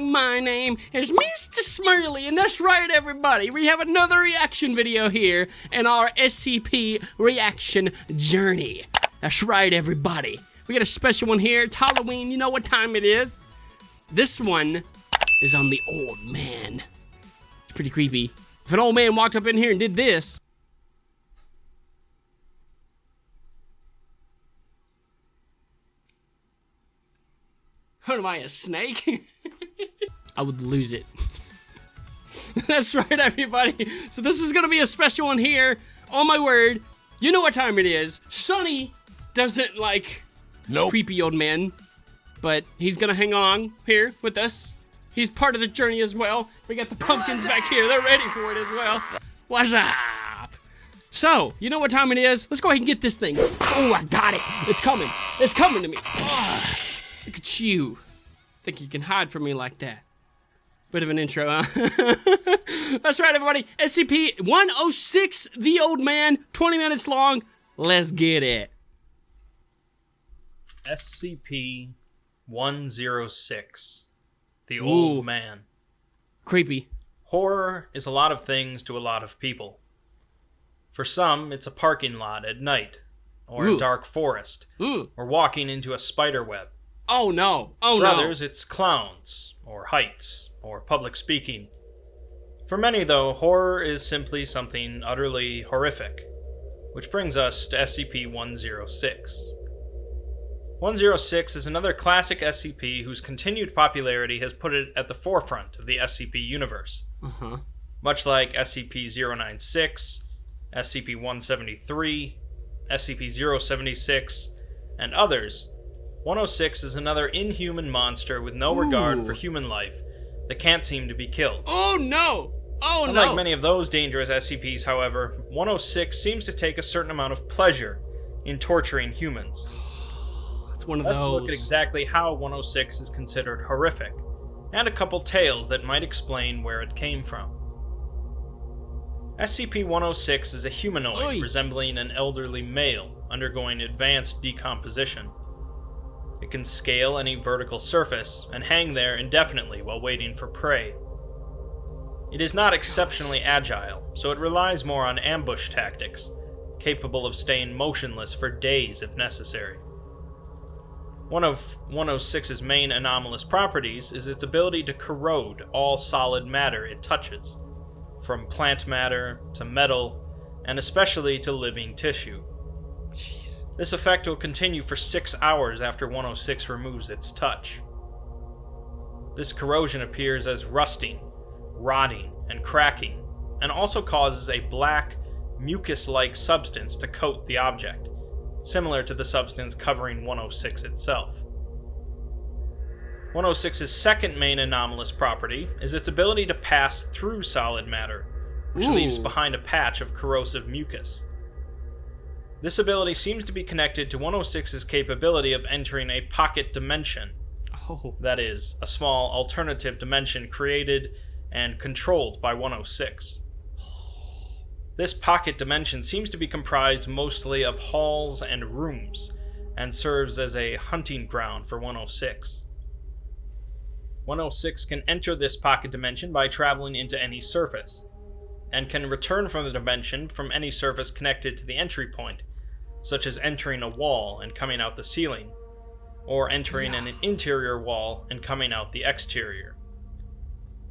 my name is Mr. Smurley, and that's right, everybody. We have another reaction video here in our SCP reaction journey. That's right, everybody. We got a special one here. It's Halloween. You know what time it is. This one is on the old man. It's pretty creepy. If an old man walked up in here and did this... What am I, a snake? I would lose it. That's right, everybody. So this is gonna be a special one here. Oh my word. You know what time it is. Sonny doesn't like creepy old men, but he's gonna hang on here with us. He's part of the journey as well. We got the pumpkins back here. They're ready for it as well. What's up? So, you know what time it is. Let's go ahead and get this thing. Oh, I got it. It's coming. It's coming to me. Oh. Look at you. Think you can hide from me like that. Bit of an intro, huh? That's right, everybody. SCP-106, the old man, 20 minutes long. Let's get it. SCP-106, the old man. Creepy. Horror is a lot of things to a lot of people. For some, it's a parking lot at night, or a dark forest, or walking into a spider web. Oh no, For others, it's clowns, or heights, or public speaking. For many, though, horror is simply something utterly horrific. Which brings us to SCP-106. 106 is another classic SCP whose continued popularity has put it at the forefront of the SCP universe. Much like SCP-096, SCP-173, SCP-076, and others, 106 is another inhuman monster with no regard for human life that can't seem to be killed. Oh no! Oh no! Unlike many of those dangerous SCPs, however, 106 seems to take a certain amount of pleasure in torturing humans. It's one of Let's those. look at exactly how 106 is considered horrific, and a couple tales that might explain where it came from. SCP-106 is a humanoid resembling an elderly male undergoing advanced decomposition. It can scale any vertical surface and hang there indefinitely while waiting for prey. It is not exceptionally agile, so it relies more on ambush tactics, capable of staying motionless for days if necessary. One of 106's main anomalous properties is its ability to corrode all solid matter it touches, from plant matter to metal, and especially to living tissue. Jeez. This effect will continue for 6 hours after 106 removes its touch. This corrosion appears as rusting, rotting, and cracking, and also causes a black, mucus-like substance to coat the object, similar to the substance covering 106 itself. 106's second main anomalous property is its ability to pass through solid matter, which leaves behind a patch of corrosive mucus. This ability seems to be connected to 106's capability of entering a pocket dimension. That is, a small alternative dimension created and controlled by 106. This pocket dimension seems to be comprised mostly of halls and rooms, and serves as a hunting ground for 106. 106 can enter this pocket dimension by traveling into any surface, and can return from the dimension from any surface connected to the entry point, such as entering a wall and coming out the ceiling, or entering an interior wall and coming out the exterior.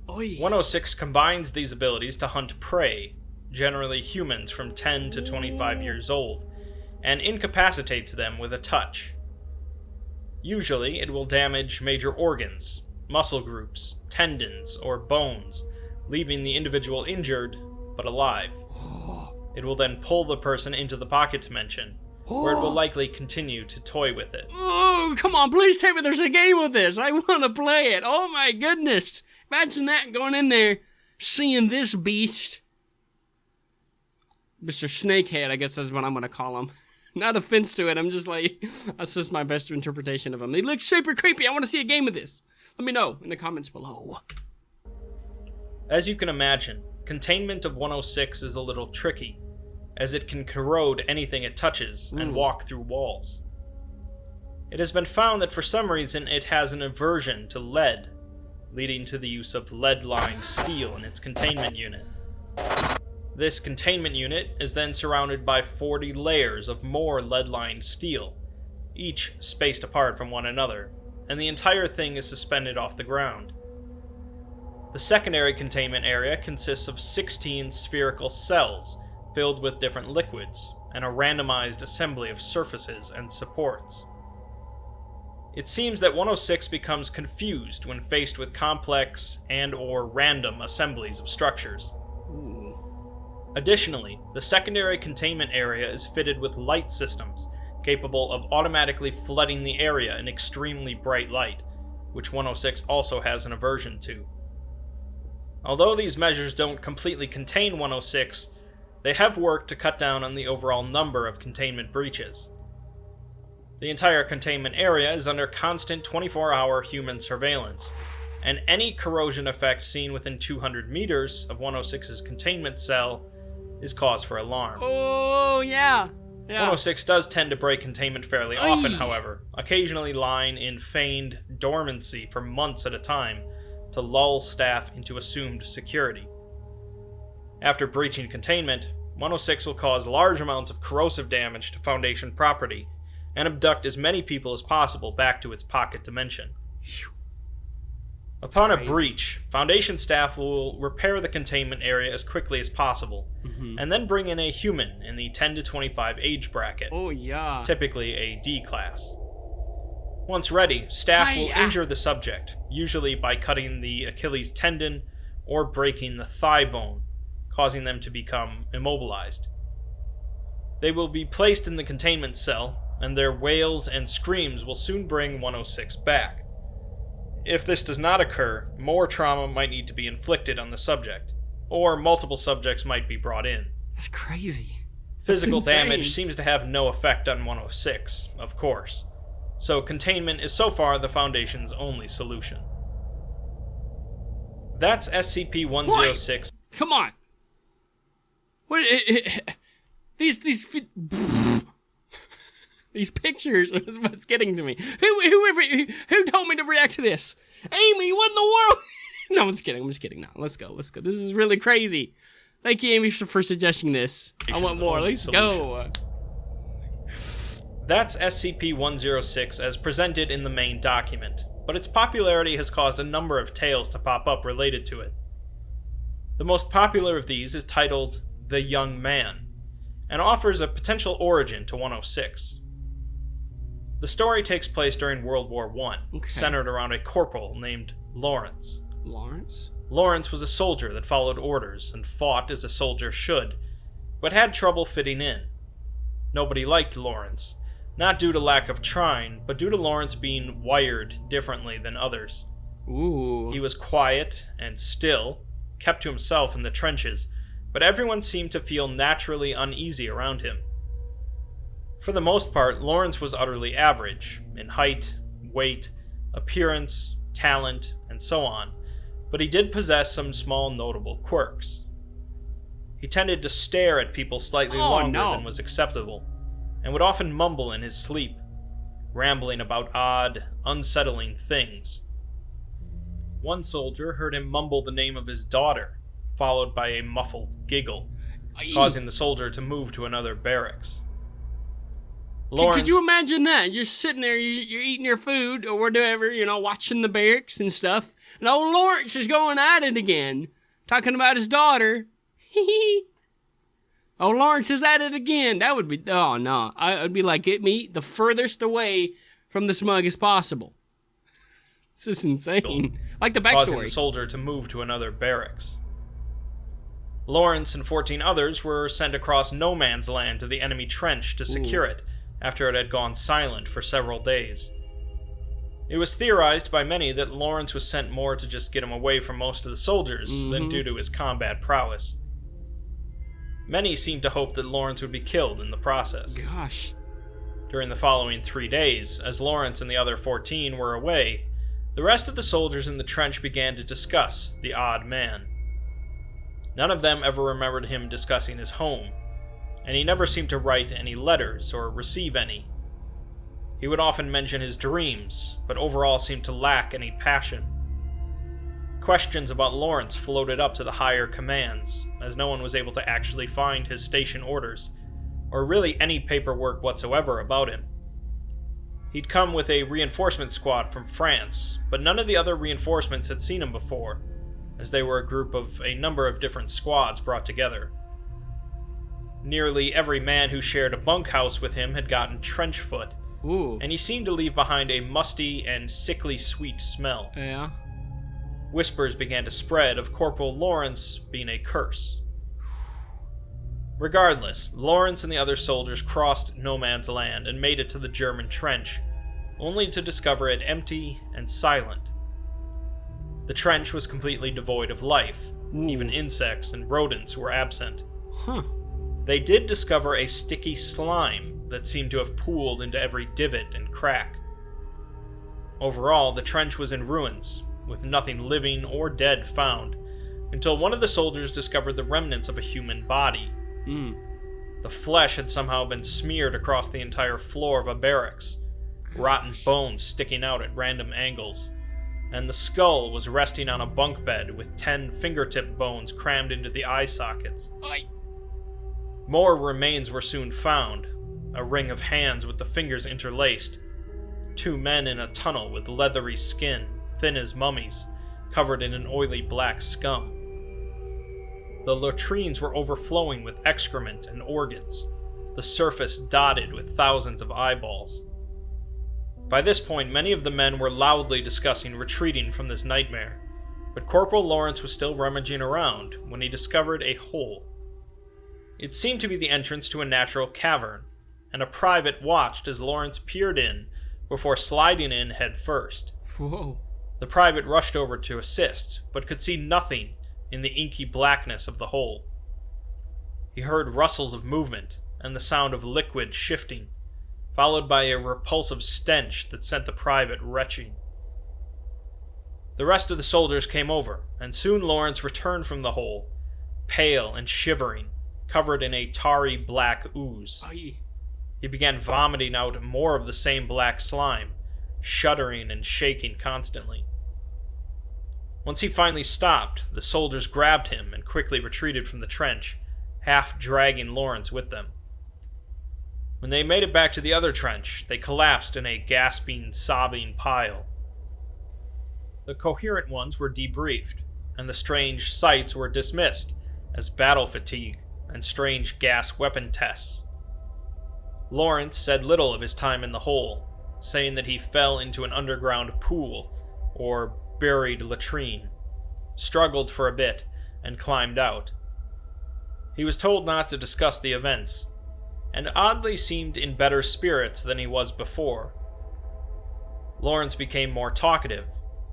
106 combines these abilities to hunt prey, generally humans from 10 to 25 years old, and incapacitates them with a touch. Usually, it will damage major organs, muscle groups, tendons, or bones, leaving the individual injured, but alive. It will then pull the person into the pocket dimension, where it will likely continue to toy with it. Oh, come on, please tell me there's a game with this. I want to play it. Oh my goodness. Imagine that, going in there, seeing this beast. Mr. Snakehead, I guess that's what I'm going to call him. Not offense to it, I'm just like, that's just my best interpretation of him. They look super creepy. I want to see a game of this. Let me know in the comments below. As you can imagine, containment of 106 is a little tricky, as it can corrode anything it touches and walk through walls. It has been found that for some reason it has an aversion to lead, leading to the use of lead-lined steel in its containment unit. This containment unit is then surrounded by 40 layers of more lead-lined steel, each spaced apart from one another, and the entire thing is suspended off the ground. The secondary containment area consists of 16 spherical cells filled with different liquids, and a randomized assembly of surfaces and supports. It seems that 106 becomes confused when faced with complex and/or random assemblies of structures. Additionally, the secondary containment area is fitted with light systems capable of automatically flooding the area in extremely bright light, which 106 also has an aversion to. Although these measures don't completely contain 106, they have worked to cut down on the overall number of containment breaches. The entire containment area is under constant 24-hour human surveillance, and any corrosion effect seen within 200 meters of 106's containment cell is cause for alarm. Oh, yeah. 106 does tend to break containment fairly often, however, occasionally lying in feigned dormancy for months at a time to lull staff into assumed security. After breaching containment, 106 will cause large amounts of corrosive damage to Foundation property and abduct as many people as possible back to its pocket dimension. Upon a breach, Foundation staff will repair the containment area as quickly as possible, and then bring in a human in the 10 to 25 age bracket, typically a D class. Once ready, staff will injure the subject, usually by cutting the Achilles tendon or breaking the thigh bone, causing them to become immobilized. They will be placed in the containment cell, and their wails and screams will soon bring 106 back. If this does not occur, more trauma might need to be inflicted on the subject, or multiple subjects might be brought in. That's crazy. Physical damage seems to have no effect on 106, of course, so containment is so far the Foundation's only solution. That's SCP-106. Come on! What? These pictures is what's getting to me. Who told me to react to this? Amy, what in the world? No, I'm just kidding. No, let's go. This is really crazy. Thank you, Amy, for suggesting this. I want more. Let's go. That's SCP-106 as presented in the main document, but its popularity has caused a number of tales to pop up related to it. The most popular of these is titled The Young Man, and offers a potential origin to 106. The story takes place during World War I, centered around a corporal named Lawrence. Lawrence was a soldier that followed orders and fought as a soldier should, but had trouble fitting in. Nobody liked Lawrence, not due to lack of trying, but due to Lawrence being wired differently than others. He was quiet and still, kept to himself in the trenches, but everyone seemed to feel naturally uneasy around him. For the most part, Lawrence was utterly average, in height, weight, appearance, talent, and so on, but he did possess some small notable quirks. He tended to stare at people slightly longer than was acceptable, and would often mumble in his sleep, rambling about odd, unsettling things. One soldier heard him mumble the name of his daughter, followed by a muffled giggle, causing the soldier to move to another barracks. Could you imagine that? You're sitting there, you're eating your food, or whatever, watching the barracks and stuff, and old Lawrence is going at it again, talking about his daughter. Oh, Lawrence is at it again. That would be, oh no. I would be like, get me the furthest away from the smug as possible. This is insane. Like the backstory. Causing the soldier to move to another barracks. Lawrence and 14 others were sent across no man's land to the enemy trench to secure it, after it had gone silent for several days. It was theorized by many that Lawrence was sent more to just get him away from most of the soldiers than due to his combat prowess. Many seemed to hope that Lawrence would be killed in the process. Gosh. During the following 3 days, as Lawrence and the other 14 were away, the rest of the soldiers in the trench began to discuss the odd man. None of them ever remembered him discussing his home, and he never seemed to write any letters or receive any. He would often mention his dreams, but overall seemed to lack any passion. questions about Lawrence floated up to the higher commands, as no one was able to actually find his station orders, or really any paperwork whatsoever about him. He'd come with a reinforcement squad from France, but none of the other reinforcements had seen him before, as they were a group of a number of different squads brought together. Nearly every man who shared a bunkhouse with him had gotten trench foot, and he seemed to leave behind a musty and sickly sweet smell. Yeah. Whispers began to spread of Corporal Lawrence being a curse. Regardless, Lawrence and the other soldiers crossed no man's land and made it to the German trench, only to discover it empty and silent. The trench was completely devoid of life. Even insects and rodents were absent. They did discover a sticky slime that seemed to have pooled into every divot and crack. Overall, the trench was in ruins, with nothing living or dead found, until one of the soldiers discovered the remnants of a human body. The flesh had somehow been smeared across the entire floor of a barracks, rotten bones sticking out at random angles, and the skull was resting on a bunk bed with 10 fingertip bones crammed into the eye sockets. More remains were soon found, a ring of hands with the fingers interlaced, 2 men in a tunnel with leathery skin, thin as mummies, covered in an oily black scum. The latrines were overflowing with excrement and organs, the surface dotted with thousands of eyeballs. By this point, many of the men were loudly discussing retreating from this nightmare, but Corporal Lawrence was still rummaging around when he discovered a hole. It seemed to be the entrance to a natural cavern, and a private watched as Lawrence peered in before sliding in head first. Whoa. The private rushed over to assist, but could see nothing in the inky blackness of the hole. He heard rustles of movement and the sound of liquid shifting, followed by a repulsive stench that sent the private retching. The rest of the soldiers came over, and soon Lawrence returned from the hole, pale and shivering, covered in a tarry black ooze. He began vomiting out more of the same black slime, shuddering and shaking constantly. Once he finally stopped, the soldiers grabbed him and quickly retreated from the trench, half dragging Lawrence with them. When they made it back to the other trench, they collapsed in a gasping, sobbing pile. The coherent ones were debriefed, and the strange sights were dismissed as battle fatigue and strange gas weapon tests. Lawrence said little of his time in the hole, saying that he fell into an underground pool, or buried latrine, struggled for a bit, and climbed out. He was told not to discuss the events, and oddly seemed in better spirits than he was before. Lawrence became more talkative,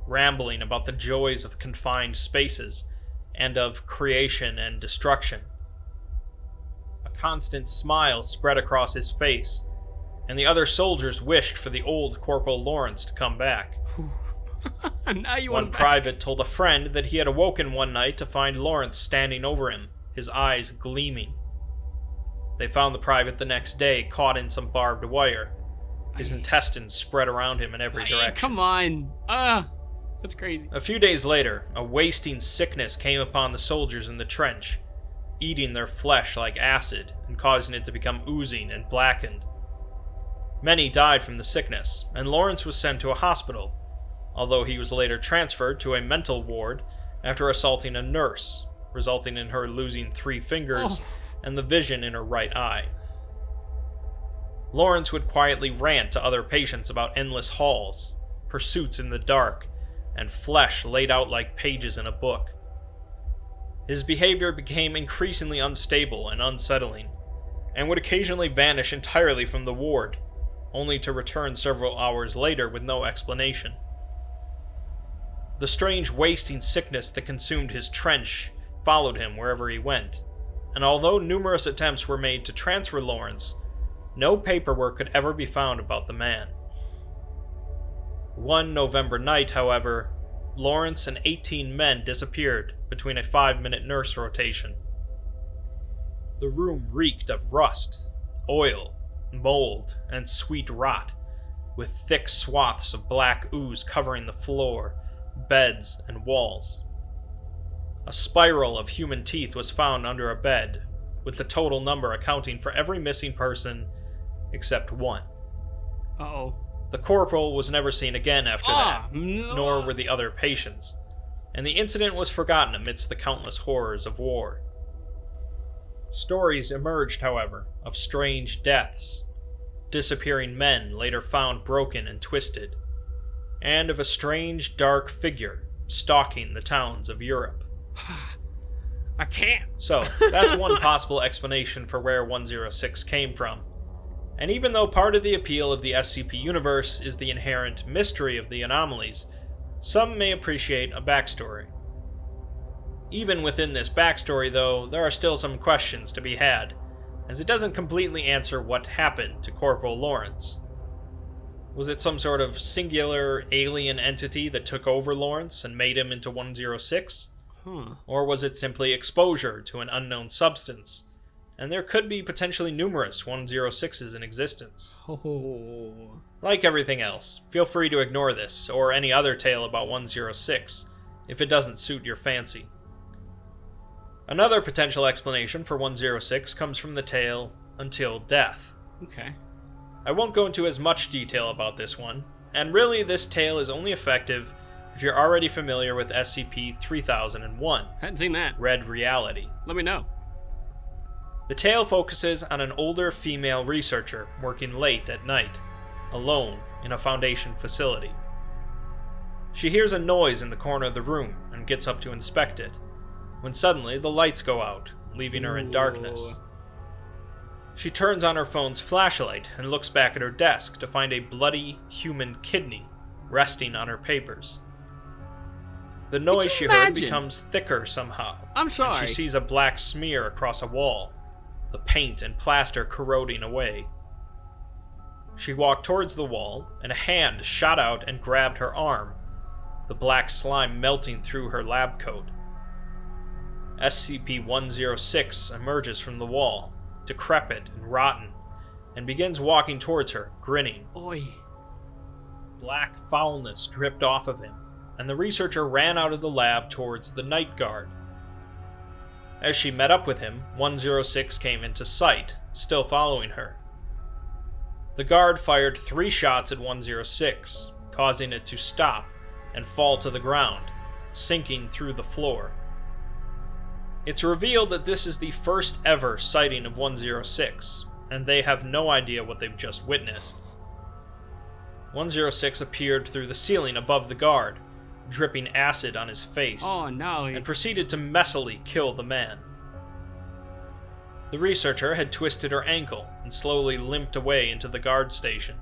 rambling about the joys of confined spaces, and of creation and destruction. A constant smile spread across his face, and the other soldiers wished for the old Corporal Lawrence to come back. Now you One want private told a friend that he had awoken one night to find Lawrence standing over him, his eyes gleaming. They found the private the next day, caught in some barbed wire, his intestines spread around him in every direction. Come on. That's crazy. A few days later, a wasting sickness came upon the soldiers in the trench, eating their flesh like acid and causing it to become oozing and blackened. Many died from the sickness, and Lawrence was sent to a hospital, although he was later transferred to a mental ward after assaulting a nurse, resulting in her losing 3 fingers and the vision in her right eye. Lawrence would quietly rant to other patients about endless halls, pursuits in the dark, and flesh laid out like pages in a book. His behavior became increasingly unstable and unsettling, and would occasionally vanish entirely from the ward, only to return several hours later with no explanation. The strange wasting sickness that consumed his trench followed him wherever he went, and although numerous attempts were made to transfer Lawrence, no paperwork could ever be found about the man. One November night, however, Lawrence and 18 men disappeared between a 5-minute nurse rotation. The room reeked of rust, oil, mold, and sweet rot, with thick swaths of black ooze covering the floor, beds, and walls. A spiral of human teeth was found under a bed, with the total number accounting for every missing person except one. Uh-oh. The corporal was never seen again after that, no. nor were the other patients, and the incident was forgotten amidst the countless horrors of war. Stories emerged, however, of strange deaths, disappearing men later found broken and twisted, and of a strange dark figure stalking the towns of Europe. I can't. So, that's one possible explanation for where 106 came from. And even though part of the appeal of the SCP universe is the inherent mystery of the anomalies, some may appreciate a backstory. Even within this backstory, though, there are still some questions to be had, as it doesn't completely answer what happened to Corporal Lawrence. Was it some sort of singular alien entity that took over Lawrence and made him into 106? Or was it simply exposure to an unknown substance? And there could be potentially numerous 106s in existence. Oh. Like everything else, feel free to ignore this, or any other tale about 106, if it doesn't suit your fancy. Another potential explanation for 106 comes from the tale Until Death. Okay. I won't go into as much detail about this one, and really this tale is only effective if you're already familiar with SCP-3001. Hadn't seen that. Red Reality. Let me know. The tale focuses on an older female researcher working late at night, alone in a Foundation facility. She hears a noise in the corner of the room and gets up to inspect it, when suddenly the lights go out, leaving her in darkness. She turns on her phone's flashlight and looks back at her desk to find a bloody human kidney resting on her papers. The noise she heard becomes thicker somehow. I'm sorry. And she sees a black smear across a wall, the paint and plaster corroding away. She walked towards the wall, and a hand shot out and grabbed her arm, the black slime melting through her lab coat. SCP-106 emerges from the wall, decrepit and rotten, and begins walking towards her, grinning. Oi. Black foulness dripped off of him, and the researcher ran out of the lab towards the night guard. As she met up with him, 106 came into sight, still following her. The guard fired 3 shots at 106, causing it to stop and fall to the ground, sinking through the floor. It's revealed that this is the first ever sighting of 106, and they have no idea what they've just witnessed. 106 appeared through the ceiling above the guard, dripping acid on his face, and proceeded to messily kill the man. The researcher had twisted her ankle and slowly limped away into the guard station.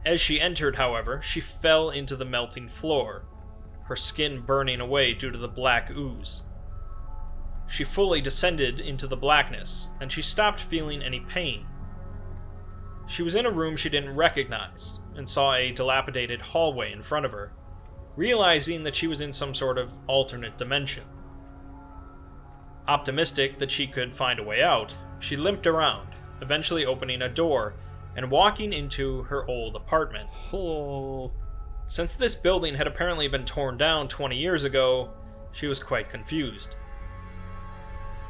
As she entered, however, she fell into the melting floor, her skin burning away due to the black ooze. She fully descended into the blackness, and she stopped feeling any pain. She was in a room she didn't recognize, and saw a dilapidated hallway in front of her, realizing that she was in some sort of alternate dimension. Optimistic that she could find a way out, she limped around, eventually opening a door and walking into her old apartment. Since this building had apparently been torn down 20 years ago, she was quite confused.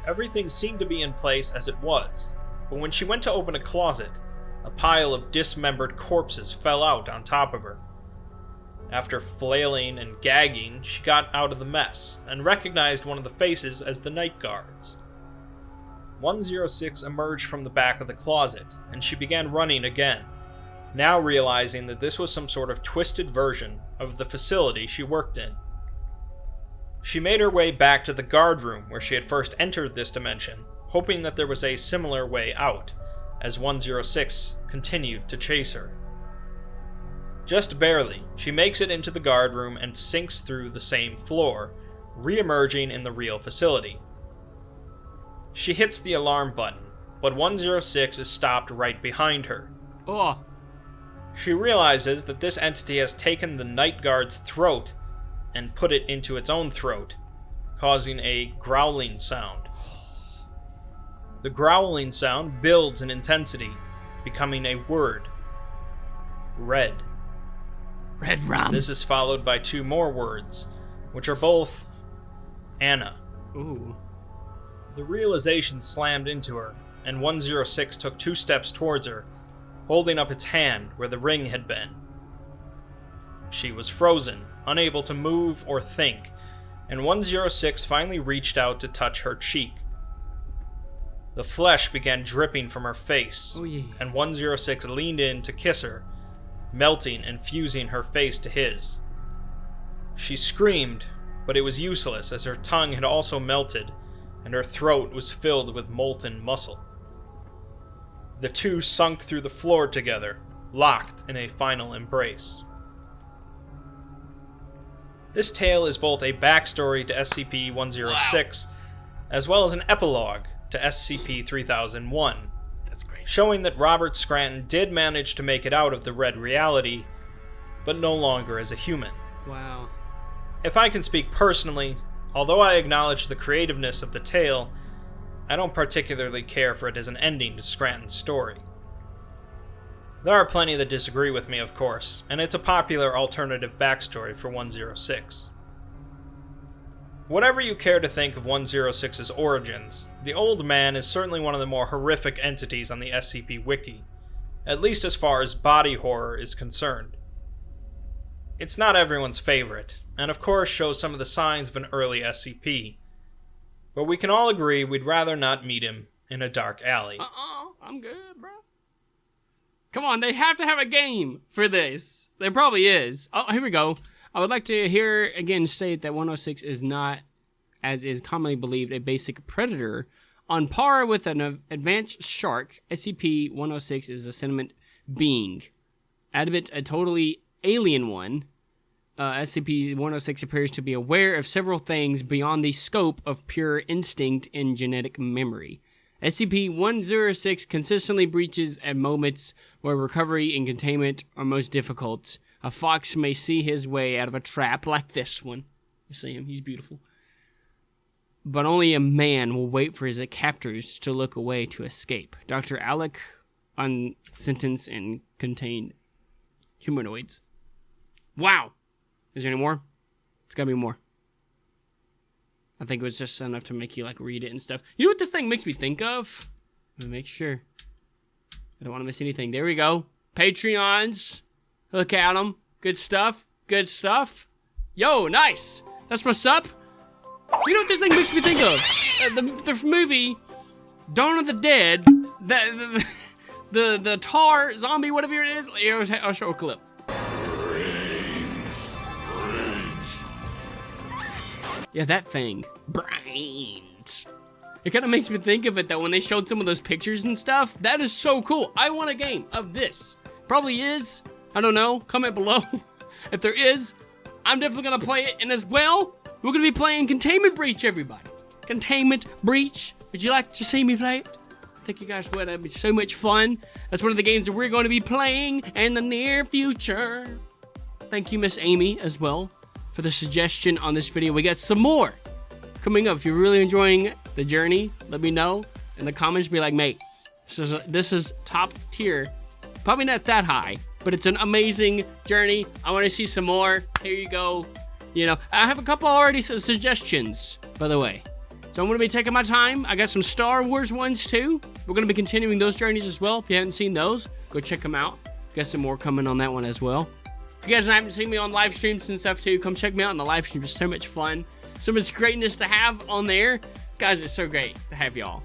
Everything seemed to be in place as it was, but when she went to open a closet, a pile of dismembered corpses fell out on top of her. After flailing and gagging, she got out of the mess, and recognized one of the faces as the night guards. 106 emerged from the back of the closet, and she began running again, now realizing that this was some sort of twisted version of the facility she worked in. She made her way back to the guard room where she had first entered this dimension, hoping that there was a similar way out, as 106 continued to chase her. Just barely, she makes it into the guard room and sinks through the same floor, re-emerging in the real facility. She hits the alarm button, but 106 is stopped right behind her. She realizes that this entity has taken the night guard's throat and put it into its own throat, causing a growling sound. The growling sound builds in intensity, becoming a word. Red. Red rum. This is followed by 2 more words, which are both Anna. Ooh. The realization slammed into her, and 106 took 2 steps towards her, holding up its hand where the ring had been. She was frozen, unable to move or think, and 106 finally reached out to touch her cheek. The flesh began dripping from her face, and 106 leaned in to kiss her, melting and fusing her face to his. She screamed, but it was useless as her tongue had also melted, and her throat was filled with molten muscle. The two sunk through the floor together, locked in a final embrace. This tale is both a backstory to SCP-106, as well as an epilogue to SCP-3001, That's great. showing that Robert Scranton did manage to make it out of the Red Reality, but no longer as a human. Wow. If I can speak personally, although I acknowledge the creativeness of the tale, I don't particularly care for it as an ending to Scranton's story. There are plenty that disagree with me, of course, and it's a popular alternative backstory for 106. Whatever you care to think of 106's origins, the Old Man is certainly one of the more horrific entities on the SCP Wiki, at least as far as body horror is concerned. It's not everyone's favorite, and of course shows some of the signs of an early SCP, but we can all agree we'd rather not meet him in a dark alley. I'm good, bro. Come on, they have to have a game for this. There probably is. Oh, here we go. I would like to here again state that 106 is not, as is commonly believed, a basic predator. On par with an advanced shark, SCP-106 is a sentient being. Albeit a totally alien one, SCP-106 appears to be aware of several things beyond the scope of pure instinct and genetic memory. SCP-106 consistently breaches at moments where recovery and containment are most difficult. A fox may see his way out of a trap like this one. You see him, he's beautiful. But only a man will wait for his captors to look away to escape. Dr. Alec on sentence and contained humanoids. Wow! Is there any more? There's gotta be more. I think it was just enough to make you, like, read it and stuff. You know what this thing makes me think of? Let me make sure. I don't want to miss anything. There we go. Patreons. Look at them. Good stuff. Good stuff. Yo, nice. That's what's up. You know what this thing makes me think of? The movie Dawn of the Dead. The tar zombie, whatever it is. Here, I'll show a clip. Yeah, that thing. Brains. It kind of makes me think of it, though, when they showed some of those pictures and stuff. That is so cool. I want a game of this. Probably is. I don't know. Comment below. If there is, I'm definitely going to play it. And as well, we're going to be playing Containment Breach, everybody. Containment Breach. Would you like to see me play it? I think you guys would. That'd be so much fun. That's one of the games that we're going to be playing in the near future. Thank you, Miss Amy, as well, for the suggestion on this video. We got some more coming up. If you're really enjoying the journey, let me know in the comments. Be like, mate, this is top tier. Probably not that high, but it's an amazing journey. I want to see some more. Here you go. You know, I have a couple already suggestions, by the way. So I'm going to be taking my time. I got some Star Wars ones too. We're going to be continuing those journeys as well. If you haven't seen those, go check them out. Got some more coming on that one as well. If you guys haven't seen me on live streams and stuff too, come check me out on the live stream. It's so much fun. So much greatness to have on there. Guys, it's so great to have y'all.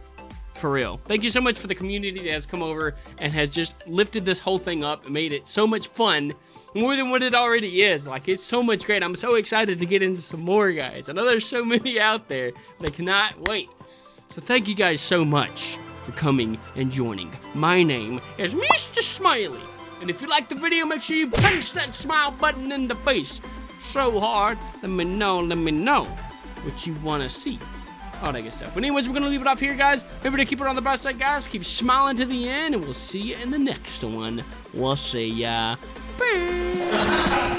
For real. Thank you so much for the community that has come over and has just lifted this whole thing up and made it so much fun. More than what it already is. Like, it's so much great. I'm so excited to get into some more, guys. I know there's so many out there, but I cannot wait. So thank you guys so much for coming and joining. My name is Mr. Smiley. And if you like the video, make sure you punch that smile button in the face so hard. Let me know what you want to see. All that good stuff. But anyways, we're going to leave it off here, guys. Remember to keep it on the bright side, guys. Keep smiling to the end, and we'll see you in the next one. We'll see ya. Bye.